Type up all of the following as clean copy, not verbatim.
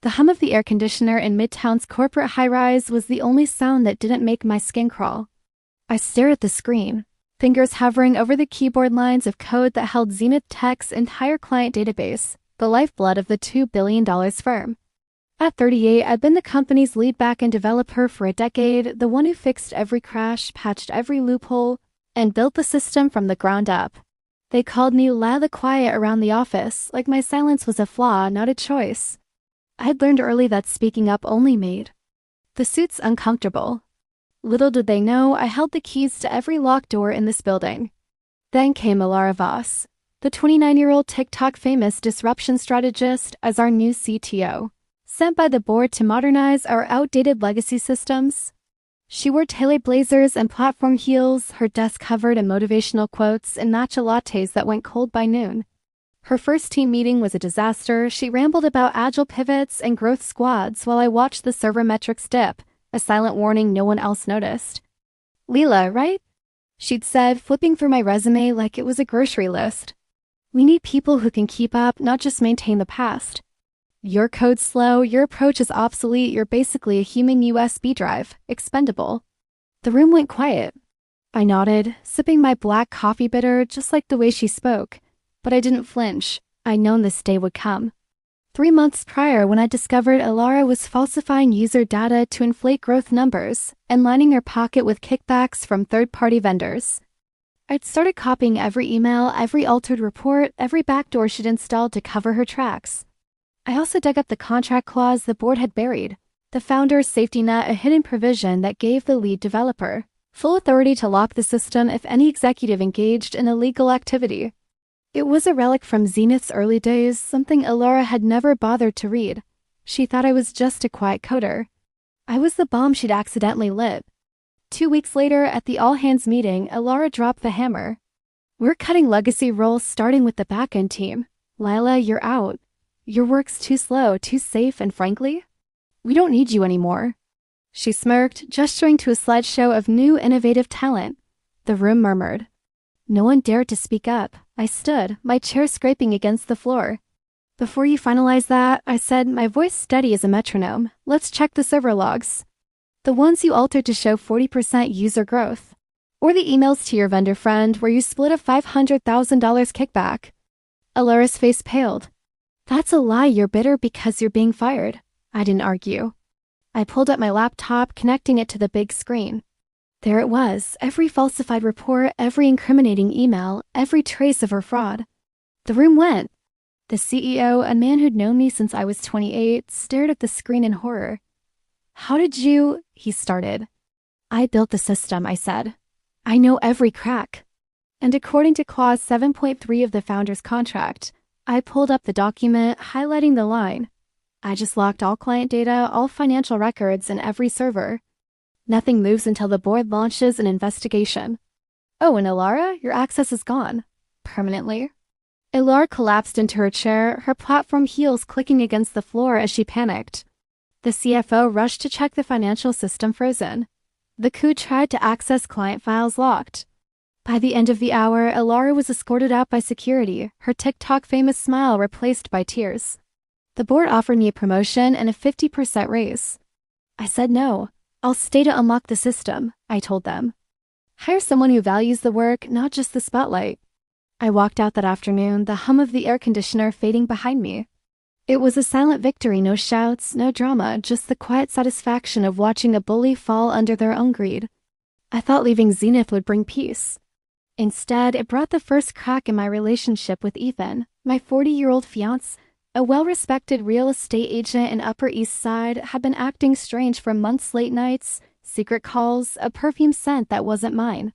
The hum of the air conditioner in Midtown's corporate high-rise was the only sound that didn't make my skin crawl. I stared at the screen, fingers hovering over the keyboard lines of code that held Zenith Tech's entire client database, the lifeblood of the $2 billion firm. At 38, I'd been the company's lead backend developer for a decade, the one who fixed every crash, patched every loophole, and built the system from the ground up. They called me Lila Quiet around the office, like my silence was a flaw, not a choice. I'd learned early that speaking up only made the suits uncomfortable. Little did they know I held the keys to every locked door in this building. Then came Alara Voss, the 29-year-old TikTok famous disruption strategist, as our new CTO, sent by the board to modernize our outdated legacy systems. She wore tailored blazers and platform heels, her desk covered in motivational quotes and matcha lattes that went cold by noon. Her first team meeting was a disaster. She rambled about agile pivots and growth squads while I watched the server metrics dip, a silent warning no one else noticed. "Leela, right?" she'd said, flipping through my resume like it was a grocery list. "We need people who can keep up, not just maintain the past. Your code's slow, your approach is obsolete, you're basically a human USB drive, expendable." The room went quiet. I nodded, sipping my black coffee bitter just like the way she spoke, but I didn't flinch. I'd known this day would come. 3 months prior, when I discovered Alara was falsifying user data to inflate growth numbers and lining her pocket with kickbacks from third-party vendors. I'd started copying every email, every altered report, every backdoor she'd installed to cover her tracks. I also dug up the contract clause the board had buried, the founder's safety net, a hidden provision that gave the lead developer full authority to lock the system if any executive engaged in illegal activity. It was a relic from Zenith's early days, something Alara had never bothered to read. She thought I was just a quiet coder. I was the bomb she'd accidentally lit. 2 weeks later, at the all-hands meeting, Alara dropped the hammer. "We're cutting legacy roles starting with the backend team. Lila, you're out. Your work's too slow, too safe, and frankly, we don't need you anymore." She smirked, gesturing to a slideshow of new, innovative talent. The room murmured. No one dared to speak up. I stood, my chair scraping against the floor. "Before you finalize that," I said, my voice steady as a metronome, "let's check the server logs. The ones you altered to show 40% user growth. Or the emails to your vendor friend where you split a $500,000 kickback." Alara's face paled. "That's a lie, you're bitter because you're being fired." I didn't argue. I pulled up my laptop, connecting it to the big screen. There it was, every falsified report, every incriminating email, every trace of her fraud. The room went. The CEO, a man who'd known me since I was 28, stared at the screen in horror. "How did you—" he started. "I built the system," I said. "I know every crack." And according to Clause 7.3 of the founder's contract, I pulled up the document, highlighting the line. "I just locked all client data, all financial records, and every server. Nothing moves until the board launches an investigation." "Oh, and Alara, your access is gone. Permanently." Alara collapsed into her chair, her platform heels clicking against the floor as she panicked. The CFO rushed to check the financial system frozen. The coup tried to access client files locked. By the end of the hour, Alara was escorted out by security, her TikTok famous smile replaced by tears. The board offered me a promotion and a 50% raise. I said no. "I'll stay to unlock the system," I told them. "Hire someone who values the work, not just the spotlight." I walked out that afternoon, the hum of the air conditioner fading behind me. It was a silent victory, no shouts, no drama, just the quiet satisfaction of watching a bully fall under their own greed. I thought leaving Zenith would bring peace. Instead, it brought the first crack in my relationship with Ethan, my 40-year-old fiancé. A well-respected real estate agent in Upper East Side had been acting strange for months, late nights, secret calls, a perfume scent that wasn't mine.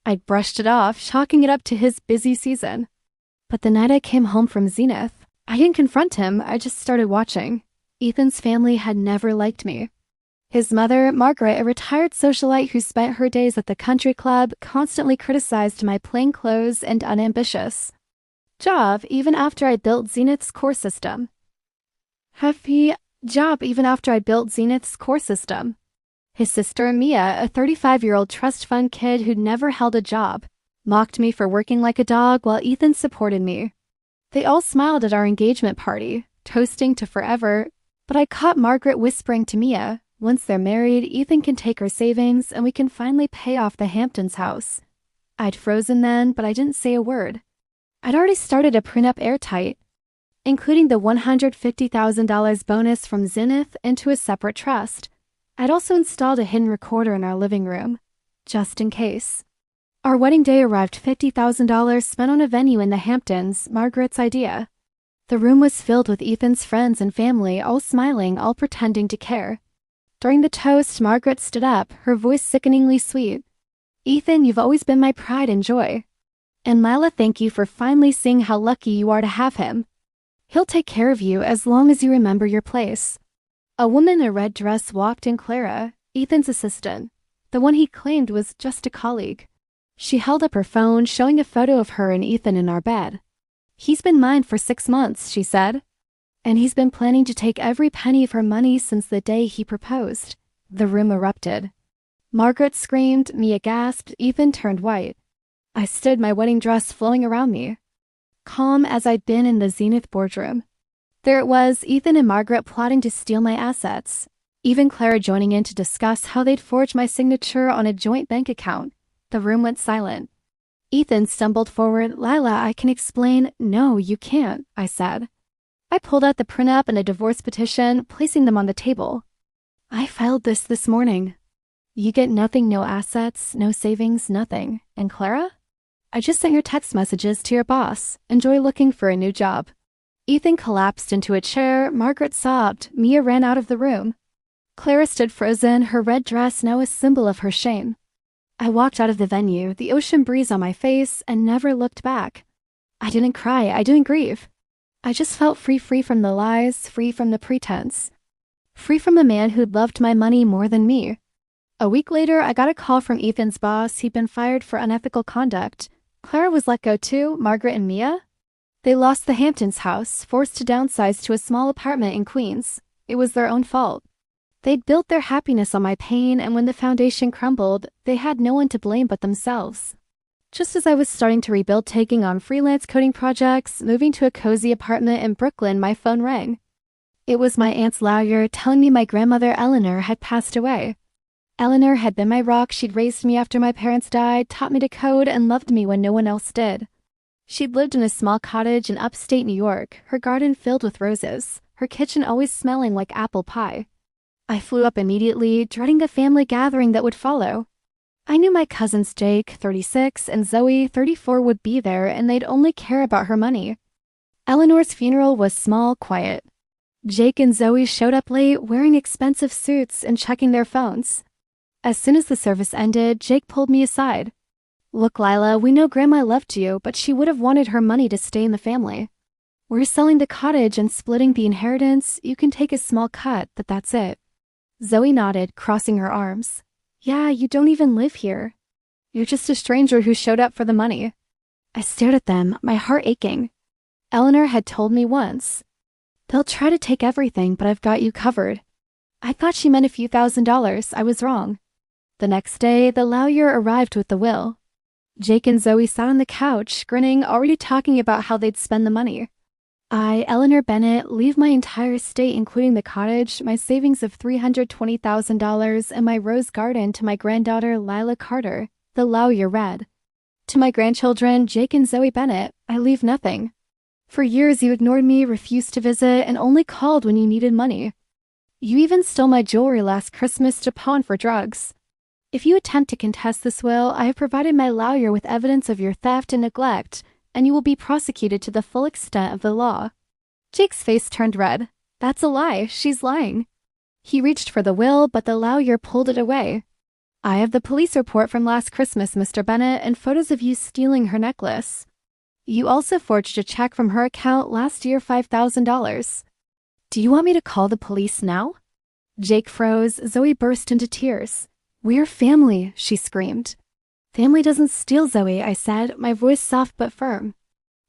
I'd brushed it off, chalking it up to his busy season. But the night I came home from Zenith, I didn't confront him, I just started watching. Ethan's family had never liked me. His mother, Margaret, a retired socialite who spent her days at the country club, constantly criticized my plain clothes and unambitious job even after I built Zenith's core system. His sister, Mia, a 35-year-old trust fund kid who'd never held a job, mocked me for working like a dog while Ethan supported me. They all smiled at our engagement party, toasting to forever, But I caught Margaret whispering to Mia, once they're married, Ethan can take her savings and we can finally pay off the Hamptons house. I'd frozen then, but I didn't say a word. I'd already started a prenup airtight, including the $150,000 bonus from Zenith into a separate trust. I'd also installed a hidden recorder in our living room, just in case. Our wedding day arrived $50,000 spent on a venue in the Hamptons, Margaret's idea. The room was filled with Ethan's friends and family, all smiling, all pretending to care. During the toast, Margaret stood up, her voice sickeningly sweet. "Ethan, you've always been my pride and joy. And Lila, thank you for finally seeing how lucky you are to have him. He'll take care of you as long as you remember your place." A woman in a red dress walked in. Clara, Ethan's assistant, the one he claimed was just a colleague. She held up her phone, showing a photo of her and Ethan in our bed. "He's been mine for 6 months," she said. "And he's been planning to take every penny of her money since the day he proposed." The room erupted. Margaret screamed, Mia gasped, Ethan turned white. I stood, my wedding dress flowing around me, calm as I'd been in the Zenith boardroom. There it was, Ethan and Margaret plotting to steal my assets. Even Clara joining in to discuss how they'd forged my signature on a joint bank account. The room went silent. Ethan stumbled forward. "Lila, I can explain." "No, you can't," I said. I pulled out the prenup and a divorce petition, placing them on the table. "I filed this morning. You get nothing, no assets, no savings, nothing. And Clara? I just sent your text messages to your boss. Enjoy looking for a new job." Ethan collapsed into a chair. Margaret sobbed. Mia ran out of the room. Clara stood frozen, her red dress now a symbol of her shame. I walked out of the venue, the ocean breeze on my face, and never looked back. I didn't cry, I didn't grieve. I just felt free from the lies, free from the pretense. Free from the man who'd loved my money more than me. A week later, I got a call from Ethan's boss. He'd been fired for unethical conduct. Clara was let go too, Margaret and Mia. They lost the Hamptons house, forced to downsize to a small apartment in Queens. It was their own fault. They'd built their happiness on my pain, and when the foundation crumbled, they had no one to blame but themselves. Just as I was starting to rebuild, taking on freelance coding projects, moving to a cozy apartment in Brooklyn, my phone rang. It was my aunt's lawyer telling me my grandmother Eleanor had passed away. Eleanor had been my rock. She'd raised me after my parents died, taught me to code, and loved me when no one else did. She'd lived in a small cottage in upstate New York, her garden filled with roses, her kitchen always smelling like apple pie. I flew up immediately, dreading the family gathering that would follow. I knew my cousins Jake, 36, and Zoe, 34, would be there, and they'd only care about her money. Eleanor's funeral was small, quiet. Jake and Zoe showed up late, wearing expensive suits and checking their phones. As soon as the service ended, Jake pulled me aside. "Look, Lila, we know Grandma loved you, but she would have wanted her money to stay in the family. We're selling the cottage and splitting the inheritance. You can take a small cut, but that's it." Zoe nodded, crossing her arms. "Yeah, you don't even live here. You're just a stranger who showed up for the money." I stared at them, my heart aching. Eleanor had told me once, "They'll try to take everything, but I've got you covered." I thought she meant a few $1,000s. I was wrong. The next day, the lawyer arrived with the will. Jake and Zoe sat on the couch, grinning, already talking about how they'd spend the money. I, Eleanor Bennett, leave my entire estate, including the cottage, my savings of $320,000, and my rose garden to my granddaughter Lila Carter, the lawyer read. To my grandchildren, Jake and Zoe Bennett, I leave nothing. For years you ignored me, refused to visit, and only called when you needed money. You even stole my jewelry last Christmas to pawn for drugs. If you attempt to contest this will, I have provided my lawyer with evidence of your theft and neglect, and you will be prosecuted to the full extent of the law. Jake's face turned red. That's a lie. She's lying. He reached for the will, but the lawyer pulled it away. I have the police report from last Christmas, Mr. Bennett, and photos of you stealing her necklace. You also forged a check from her account last year, $5,000. Do you want me to call the police now? Jake froze. Zoe burst into tears. We're family, she screamed. Family doesn't steal, Zoe, I said, my voice soft but firm.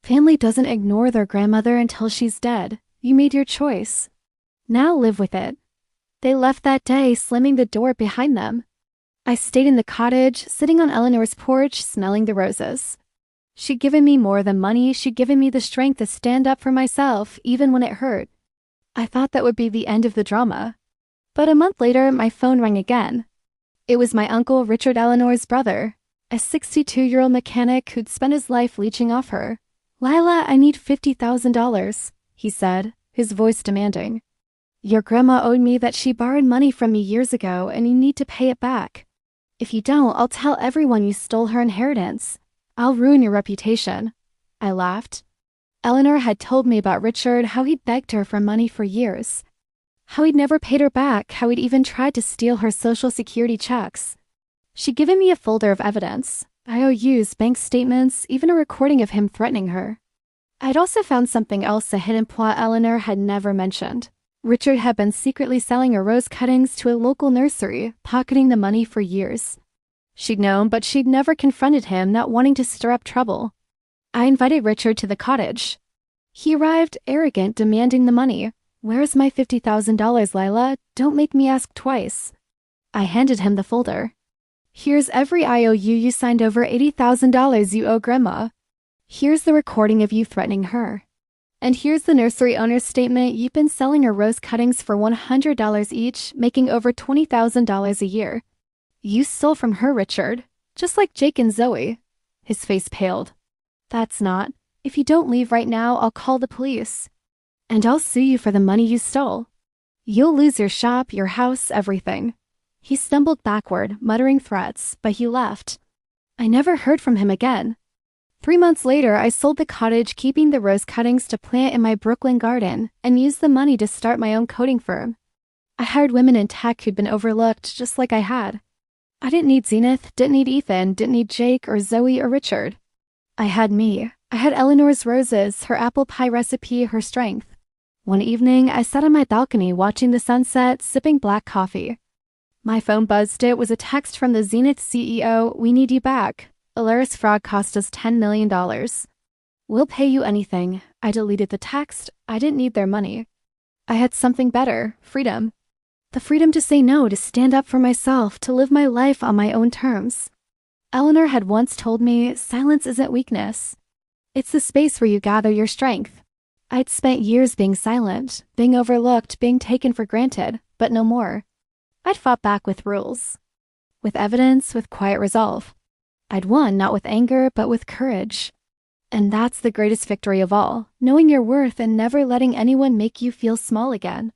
Family doesn't ignore their grandmother until she's dead. You made your choice. Now live with it. They left that day, slamming the door behind them. I stayed in the cottage, sitting on Eleanor's porch, smelling the roses. She'd given me more than money. She'd given me the strength to stand up for myself, even when it hurt. I thought that would be the end of the drama. But a month later, my phone rang again. It was my uncle Richard Eleanor's brother, a 62-year-old mechanic who'd spent his life leeching off her. "Lila, I need $50,000, he said, his voice demanding. "Your grandma owed me that she borrowed money from me years ago and you need to pay it back. If you don't, I'll tell everyone you stole her inheritance. I'll ruin your reputation." I laughed. Eleanor had told me about Richard, how he'd begged her for money for years. How he'd never paid her back, how he'd even tried to steal her Social Security checks. She'd given me a folder of evidence, IOUs, bank statements, even a recording of him threatening her. I'd also found something else, a hidden plot Eleanor had never mentioned. Richard had been secretly selling her rose cuttings to a local nursery, pocketing the money for years. She'd known, but she'd never confronted him, not wanting to stir up trouble. I invited Richard to the cottage. He arrived, arrogant, demanding the money. "Where's my $50,000, Lila? Don't make me ask twice." I handed him the folder. "Here's every IOU you signed over $80,000 you owe Grandma. Here's the recording of you threatening her. And here's the nursery owner's statement you've been selling her rose cuttings for $100 each, making over $20,000 a year. You stole from her, Richard, just like Jake and Zoe." His face paled. "That's not. If you don't leave right now, I'll call the police. And I'll sue you for the money you stole. You'll lose your shop, your house, everything." He stumbled backward, muttering threats, but he left. I never heard from him again. 3 months later, I sold the cottage, keeping the rose cuttings to plant in my Brooklyn garden, and used the money to start my own coding firm. I hired women in tech who'd been overlooked, just like I had. I didn't need Zenith, didn't need Ethan, didn't need Jake or Zoe or Richard. I had me. I had Eleanor's roses, her apple pie recipe, her strength. One evening, I sat on my balcony watching the sunset, sipping black coffee. My phone buzzed. It was a text from the Zenith CEO, "We need you back. Alaris fraud cost us $10 million. We'll pay you anything." I deleted the text. I didn't need their money. I had something better, freedom. The freedom to say no, to stand up for myself, to live my life on my own terms. Eleanor had once told me, silence isn't weakness. It's the space where you gather your strength. I'd spent years being silent, being overlooked, being taken for granted, but no more. I'd fought back with rules, with evidence, with quiet resolve. I'd won not with anger, but with courage. And that's the greatest victory of all, knowing your worth and never letting anyone make you feel small again.